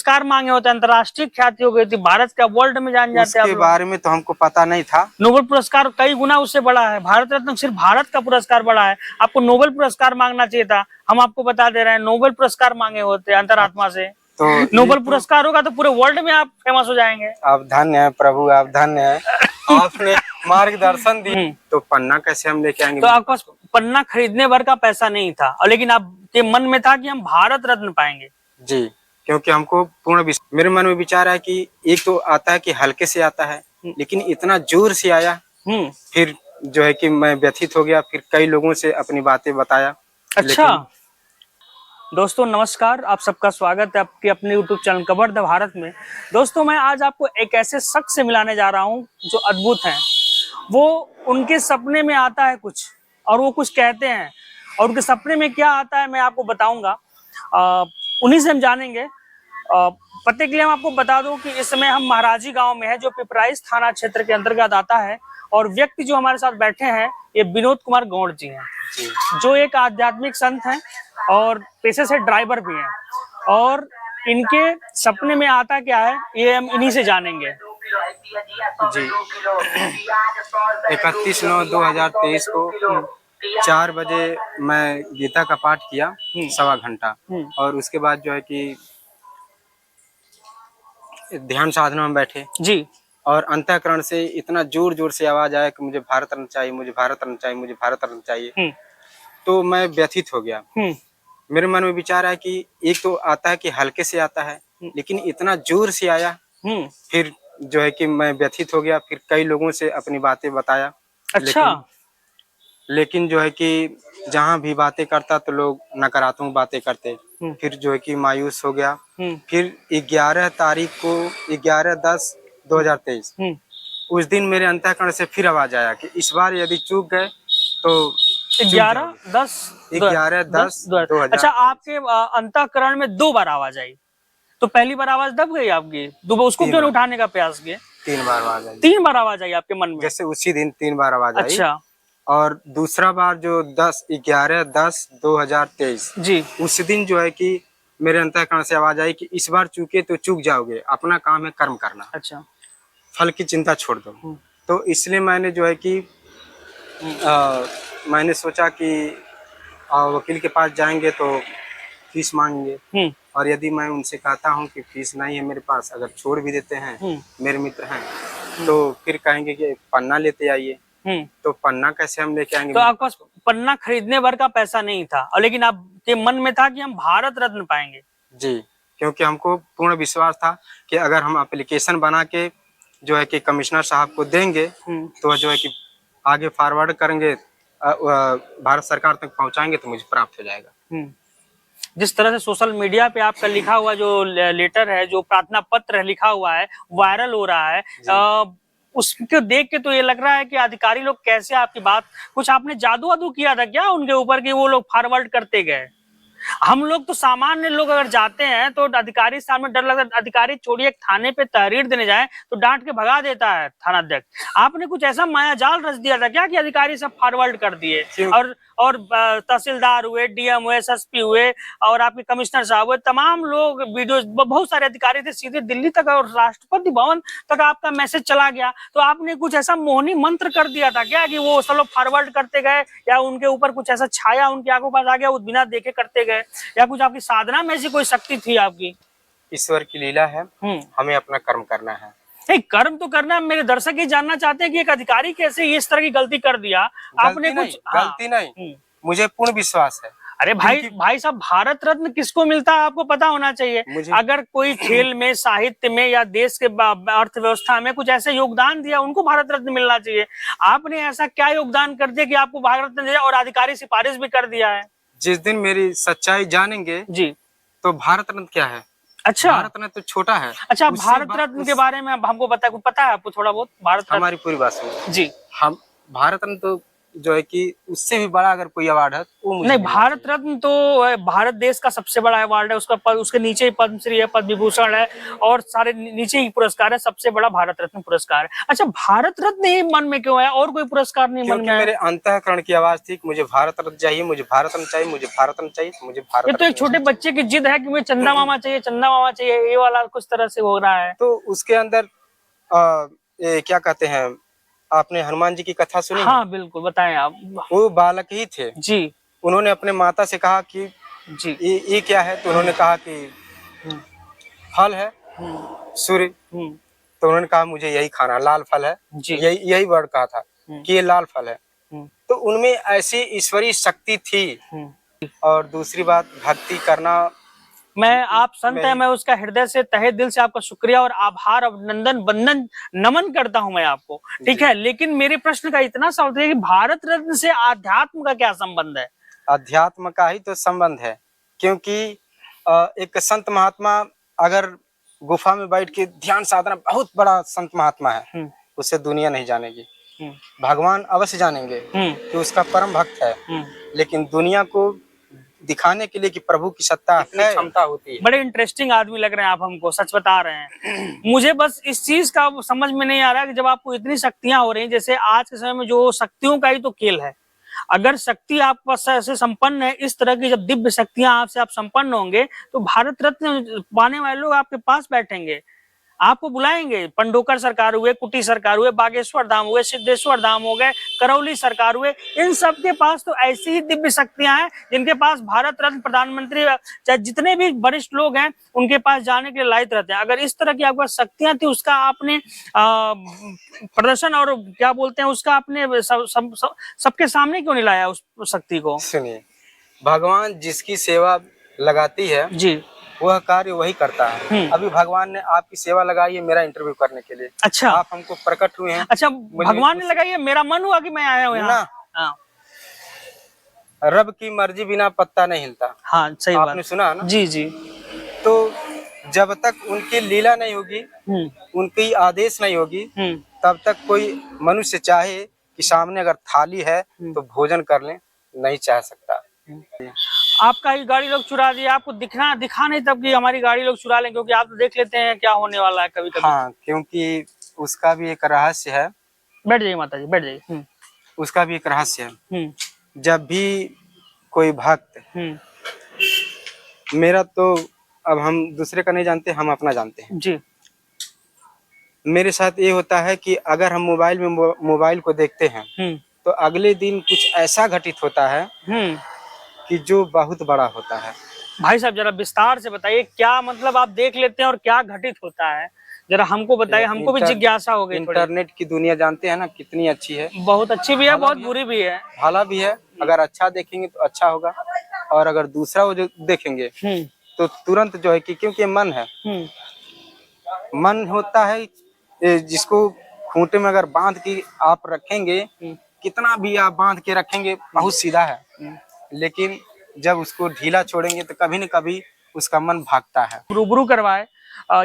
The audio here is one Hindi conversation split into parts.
पुरस्कार मांगे होते, अंतर्राष्ट्रीय ख्याति हो गई थी, भारत का वर्ल्ड में जान जाते हैं। उसके बारे में तो हमको पता नहीं था। नोबेल पुरस्कार कई गुना उससे बड़ा है, भारत रत्न सिर्फ भारत का पुरस्कार बड़ा है। आपको नोबेल पुरस्कार मांगना चाहिए था, हम आपको बता दे रहे हैं नोबेल पुरस्कार मांगे होते अंतरात्मा से। तो नोबेल पुरस्कार होगा तो पूरे वर्ल्ड में आप फेमस हो जाएंगे। आप धन्य है प्रभु, आप धन्य है, आपने मार्गदर्शन दिया। तो पन्ना कैसे हम लेके आएंगे? तो आपके पास पन्ना खरीदने भर का पैसा नहीं था, और लेकिन आपके मन में था कि हम भारत रत्न पाएंगे। जी, क्योंकि हमको मेरे मन में विचार है कि एक तो आता है कि हल्के से आता है, लेकिन इतना जोर से आया। फिर जो है कि मैं व्यथित हो गया, फिर कई लोगों से अपनी बातें बताया। अच्छा दोस्तों नमस्कार, आप सबका स्वागत है आपके अपने YouTube channel cover the Bharat में। दोस्तों मैं आज आपको एक ऐसे शख्स से मिलाने जा रहा हूं जो अद्भुत हैं। वो उनके सपने में आता है कुछ और वो कुछ कहते हैं, और उनके सपने में क्या आता है मैं आपको बताऊंगा। उन्हीं से हम जानेंगे। पते के लिए हम आपको बता दूं कि इस समय हम महाराजी गांव में है, जो पिपराइच थाना क्षेत्र के अंतर्गत आता है। और व्यक्ति जो हमारे साथ बैठे हैं ये विनोद कुमार गौड़ जी हैं, जो एक आध्यात्मिक संत हैं और पेशे से ड्राइवर भी हैं। और इनके सपने में आता क्या है ये हम इन्हीं से जानेंगे। जी 31/9/2023 को 4 बजे मैं गीता का पाठ किया, 1.25 घंटा। और उसके बाद जो है कि ध्यान साधना में बैठे जी, और अंतःकरण से इतना जोर जोर से आवाज आया कि मुझे भारत रत्न चाहिए, मुझे भारत रत्न चाहिए, मुझे भारत रत्न चाहिए। तो मैं व्यथित हो गया। मेरे मन में विचार आया कि एक तो आता है कि हल्के से आता है, लेकिन इतना जोर से आया। फिर जो है कि मैं व्यथित हो गया, फिर कई लोगों से अपनी बातें बताया। अच्छा लेकिन जो है कि जहाँ भी बातें करता तो लोग नकारात्मक बातें करते। फिर जो है कि मायूस हो गया। फिर 11 तारीख को 11/10/2023 उस दिन मेरे अंतःकरण से फिर आवाज आया कि इस बार यदि चूक गए तो 11/10/2023। अच्छा आपके अंतःकरण में 2 बार आवाज आई, तो पहली बार आवाज दब गई आपकी, उसको क्यों उठाने का प्रयास किए? 3 बार आवाज आई। 3 बार आवाज आई आपके मन में? जैसे उसी दिन 3 बार आवाज आई। अच्छा। और दूसरा बार जो 11/10/2023 जी, उस दिन जो है कि मेरे अंतःकरण से आवाज आई कि इस बार चूके तो चूक जाओगे, अपना काम है कर्म करना। अच्छा, फल की चिंता छोड़ दो। तो इसलिए मैंने जो है कि मैंने सोचा कि वकील के पास जाएंगे तो फीस मांगेंगे, और यदि मैं उनसे कहता हूं कि फीस नहीं है मेरे पास, अगर छोड़ भी देते हैं, मेरे मित्र हैं, तो फिर कहेंगे कि पन्ना लेते आइए। तो पन्ना कैसे हम लेके आएंगे? तो आपके पास पन्ना खरीदने भर का पैसा नहीं था, और लेकिन आपके मन में था कि हम भारत रत्न पाएंगे। जी, क्योंकि हमको पूर्ण विश्वास था कि अगर हम एप्लीकेशन बना के जो है कि कमिश्नर साहब को देंगे तो जो है कि आगे फॉरवर्ड करेंगे, भारत सरकार तक पहुंचाएंगे तो मुझे प्राप्त हो जाएगा। जिस तरह से सोशल मीडिया पे आपका लिखा हुआ जो लेटर है, जो प्रार्थना पत्र लिखा हुआ है, वायरल हो रहा है, उसको देख के तो ये लग रहा है कि अधिकारी लोग कैसे आपकी बात, कुछ आपने जादू वादू किया था क्या उनके ऊपर कि वो लोग फॉरवर्ड करते गए? हम लोग तो सामान्य लोग अगर जाते हैं तो अधिकारी सामने डर लगता है, अधिकारी छोड़िए थाने पे तहरीर देने जाए तो डांट के भगा देता है थानाध्यक्ष। आपने कुछ ऐसा माया जाल रच दिया था क्या कि अधिकारी सब फॉरवर्ड कर दिए, और तहसीलदार हुए, डीएम हुए, एसएसपी हुए, और आपके कमिश्नर साहब हुए, तमाम लोग वीडियो, बहुत सारे अधिकारी थे, सीधे दिल्ली तक और राष्ट्रपति भवन तक आपका मैसेज चला गया। तो आपने कुछ ऐसा मोहनी मंत्र कर दिया था क्या कि वो सब लोग फॉरवर्ड करते गए, या उनके ऊपर कुछ ऐसा छाया उनकी आंखों पास आ गया, वो बिना देखे करते गए, या कुछ आपकी साधना में ऐसी कोई शक्ति थी आपकी? ईश्वर की लीला है, हमें अपना कर्म करना है। कर्म तो करना है। मेरे दर्शक ये जानना चाहते हैं कि एक अधिकारी कैसे इस तरह की गलती कर दिया? आपने कुछ गलती नहीं, मुझे पूर्ण विश्वास है। अरे भाई साहब, भारत रत्न किसको मिलता है आपको पता होना चाहिए। अगर कोई खेल में, साहित्य में, या देश के अर्थव्यवस्था में कुछ ऐसे योगदान दिया, उनको भारत रत्न मिलना चाहिए। आपने ऐसा क्या योगदान कर दिया कि आपको भारत रत्न दिया, और अधिकारी सिफारिश भी कर दिया है? जिस दिन मेरी सच्चाई जानेंगे जी, तो भारत रत्न क्या है। अच्छा, भारत रत्न तो छोटा है। अच्छा, भारत रत्न के बारे में हमको पता है आपको थोड़ा बहुत? भारत हमारी पूरी बात सुनिए जी, हम भारत रत्न तो जो है कि उससे भी बड़ा अगर कोई अवार्ड है तो वो मुझे नहीं, मिलना भारत चाहिए। रत्न तो भारत देश का सबसे बड़ा अवार्ड है, उसका उसके नीचे ही पद्मश्री है, पद्म विभूषण है, और सारे नीचे ही पुरस्कार है, सबसे बड़ा भारत रत्न पुरस्कार है। अच्छा, भारत रत्न ही मन में क्यों है, और कोई पुरस्कार नहीं मन क्योंकि में आया? मेरे अंतःकरण की आवाज थी कि मुझे भारत रत्न चाहिए, मुझे भारत रत्न चाहिए, मुझे भारत रत्न चाहिए, मुझे भारत ये तो एक रत्न छोटे चाहिए। बच्चे की जिद है कि मुझे चंदा मामा चाहिए, चंदा मामा चाहिए, ये वाला कुछ तरह से हो रहा है। तो उसके अंदर ये क्या कहते हैं, आपने हनुमान जी की कथा सुनी है? हाँ बिल्कुल, बताएं आप। वो बालक ही थे, जी उन्होंने अपने माता से कहा कि जी। ये क्या है, तो उन्होंने कहा कि हम्म, फल है सूर्य। हम्म, तो उन्होंने कहा मुझे यही खाना, लाल फल है, जी। यही वर्ड कहा था कि ये लाल फल है। हम्म, तो उनमें ऐसी ईश्वरीय शक्ति थी। हम्म। और दूसरी बात, भक्ति करना मैं, आप संत में हैं, ही। मैं उसका हृदय से तहे दिल से आपका शुक्रिया और आभार, अभिनंदन, वंदन, नमन करता हूं मैं आपको, ठीक है। लेकिन मेरे प्रश्न का इतना सवाल है कि भारत रत्न से आध्यात्म का क्या संबंध है? अध्यात्म का ही तो संबंध है, क्योंकि एक संत महात्मा अगर गुफा में बैठ के ध्यान साधना, बहुत बड़ा संत महात्मा है, उसे दुनिया नहीं जानेगी, भगवान अवश्य जानेंगे कि उसका परम भक्त है, लेकिन दुनिया को दिखाने के लिए कि प्रभु की सत्ता है, क्षमता होती है। बड़े इंटरेस्टिंग आदमी लग रहे हैं आप हमको, सच बता रहे हैं। मुझे बस इस चीज का समझ में नहीं आ रहा कि जब आपको इतनी शक्तियां हो रही हैं, जैसे आज के समय में जो शक्तियों का ही तो खेल है, अगर शक्ति आप पास ऐसे संपन्न है, इस तरह की जब दिव्य शक्तियां आपसे आप संपन्न होंगे, तो भारत रत्न पाने वाले लोग आपके पास बैठेंगे, आपको बुलाएंगे। पंडोकर सरकार हुए, कुटी सरकार हुए, बागेश्वर धाम हुए, सिद्धेश्वर धाम हो गए, करौली सरकार हुए, इन सब के पास तो ऐसी ही दिव्य शक्तियां हैं जिनके पास भारत रत्न, प्रधानमंत्री, चाहे जितने भी वरिष्ठ लोग हैं, उनके पास जाने के लिए लायक रहते हैं। अगर इस तरह की आपके पास शक्तियां थी, उसका आपने प्रदर्शन और क्या बोलते हैं उसका आपने सबके सामने क्यों नहीं लाया उस शक्ति को? सुनिए, भगवान जिसकी सेवा लगाती है जी, वह कार्य वही करता है। अभी भगवान ने आपकी सेवा लगाई है मेरा इंटरव्यू करने के लिए। अच्छा, आप हमको प्रकट हुए हैं। अच्छा, भगवान ने लगाई है, मेरा मन हुआ कि मैं आया हूँ यहाँ। हाँ, रब की मर्जी बिना पत्ता नहीं हिलता। हाँ, सही आपने बात। सुना ना? जी जी। तो जब तक उनकी लीला नहीं होगी, उनकी आदेश नहीं होगी, तब तक कोई मनुष्य चाहे कि सामने अगर थाली है तो भोजन कर ले, नहीं चाह सकता। आपका ही गाड़ी लोग चुरा दिया, आपको दिखा नहीं तब कि हमारी गाड़ी लोग चुरा लें, क्योंकि आप तो देख लेते हैं क्या होने वाला है कभी कभी। हाँ, क्योंकि उसका भी एक रहस्य है। बैठ जाइए माता जी, बैठ जाइए। उसका भी एक रहस्य है। जब भी कोई भक्त, मेरा तो अब हम दूसरे का नहीं जानते, हम अपना जानते हैं जी। मेरे साथ ये होता है कि अगर हम मोबाइल में मोबाइल को देखते हैं तो अगले दिन कुछ ऐसा घटित होता है कि जो बहुत बड़ा होता है। भाई साहब जरा विस्तार से बताइए, क्या मतलब आप देख लेते हैं और क्या घटित होता है, जरा हमको बताइए, हमको भी जिज्ञासा हो गई। इंटरनेट की दुनिया जानते हैं ना कितनी अच्छी है। बहुत अच्छी भी है, बहुत बुरी भी है। भला भी है, अगर अच्छा देखेंगे तो अच्छा होगा, और अगर दूसरा वो जो देखेंगे तो तुरंत जो है कि, क्योंकि मन है, मन होता है जिसको खूंटे में अगर बांध के आप रखेंगे, कितना भी आप बांध के रखेंगे बहुत सीधा है, लेकिन जब उसको ढीला छोड़ेंगे तो कभी न कभी उसका मन भागता है। रूबरू करवाए,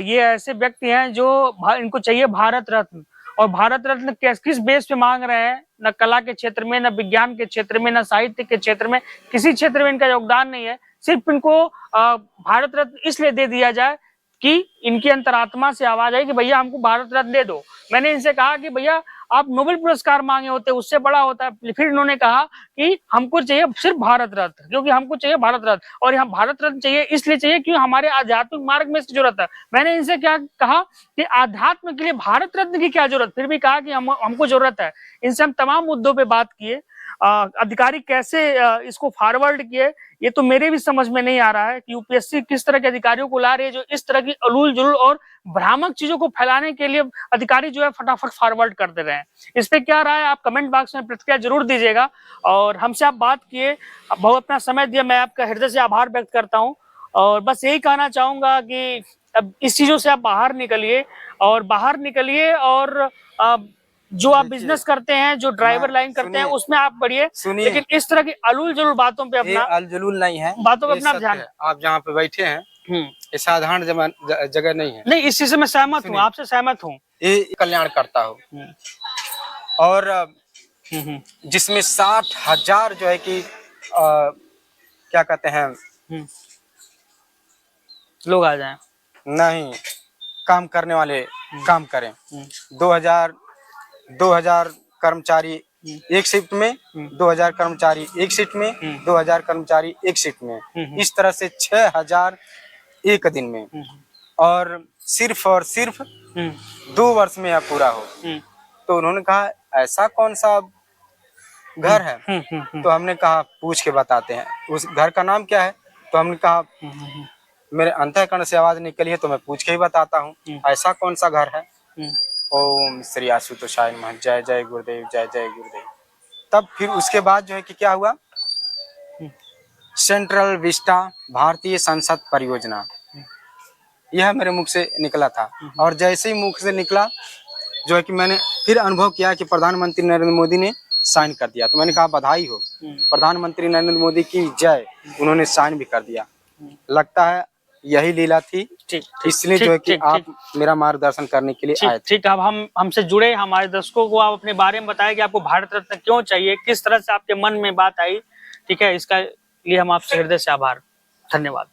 ये ऐसे व्यक्ति हैं जो इनको चाहिए भारत रत्न, और भारत रत्न किस बेस पे मांग रहे हैं? न कला के क्षेत्र में, न विज्ञान के क्षेत्र में, न साहित्य के क्षेत्र में, किसी क्षेत्र में इनका योगदान नहीं है। सिर्फ इनको भारत रत्न इसलिए दे दिया जाए कि इनकी अंतरात्मा से आवाज आई कि भैया हमको भारत रत्न दे दो। मैंने इनसे कहा कि भैया आप नोबेल पुरस्कार मांगे होते, उससे बड़ा होता है। फिर इन्होंने कहा कि हमको चाहिए सिर्फ भारत रत्न, क्योंकि हमको चाहिए भारत रत्न, और यहाँ भारत रत्न चाहिए इसलिए चाहिए क्योंकि हमारे आध्यात्मिक मार्ग में इसकी जरूरत है। मैंने इनसे क्या कहा कि आध्यात्म के लिए भारत रत्न की क्या जरूरत, फिर भी कहा कि हमको जरूरत है। इनसे हम तमाम मुद्दों पर बात किए, अधिकारी कैसे इसको फॉरवर्ड किए, ये तो मेरे भी समझ में नहीं आ रहा है कि यूपीएससी किस तरह के अधिकारियों को ला रही है जो इस तरह की अलूल जुलूल और भ्रामक चीजों को फैलाने के लिए अधिकारी जो है फटाफट फॉरवर्ड कर दे रहे हैं। इस पे क्या राय है, आप कमेंट बॉक्स में प्रतिक्रिया जरूर दीजिएगा। और हमसे आप बात किए, बहुत अपना समय दिया, मैं आपका हृदय से आभार व्यक्त करता हूँ। और बस यही कहना चाहूंगा कि अब इस चीजों से आप बाहर निकलिए, और जो आप बिजनेस करते हैं, जो ड्राइवर लाइन करते हैं, उसमें आप बढ़िए, लेकिन इस तरह की अलूल जलूल बातों पे अपना, अलजुलूल नहीं है, बातों पे अपना ध्यान। आप जहाँ पे बैठे हैं ये साधारण जगह नहीं है। नहीं, इस चीज से मैं सहमत हूँ, आपसे सहमत हूँ। ये कल्याण करता हो, और जिसमें 60,000 जो है कि क्या कहते हैं, लोग आ जाएं, नहीं, काम करने वाले काम करें। 2000 कर्मचारी एक शिफ्ट में, 2000 कर्मचारी एक शिफ्ट में, 2000 कर्मचारी एक शिफ्ट में, इस तरह से 6000 एक दिन में, और सिर्फ 2 वर्ष में यह पूरा हो। तो उन्होंने कहा ऐसा कौन सा घर है? तो हमने कहा पूछ के बताते हैं, उस घर का नाम क्या है? तो हमने कहा मेरे अंतःकरण से आवाज निकली है तो मैं पूछ के ही बताता हूँ, ऐसा कौन सा घर है? ओम श्री आशुतोषाय नमः, जय जय गुरुदेव, जय जय गुरुदेव। तब फिर उसके बाद जो है कि क्या हुआ, सेंट्रल विस्टा भारतीय संसद परियोजना, यह मेरे मुख से निकला था। और जैसे ही मुख से निकला जो है कि मैंने फिर अनुभव किया कि प्रधानमंत्री नरेंद्र मोदी ने साइन कर दिया। तो मैंने कहा बधाई हो, प्रधानमंत्री नरेंद्र मोदी की जय, उन्होंने साइन भी कर दिया। लगता है यही लीला थी, इसलिए जो है कि आप मेरा मार्गदर्शन करने के लिए आए थे। ठीक, अब हम हमसे जुड़े, हमारे दर्शकों को आप अपने बारे में बताएं कि आपको भारत रत्न क्यों चाहिए, किस तरह से आपके मन में बात आई। ठीक है, इसका लिए हम आपसे हृदय से आभार, धन्यवाद।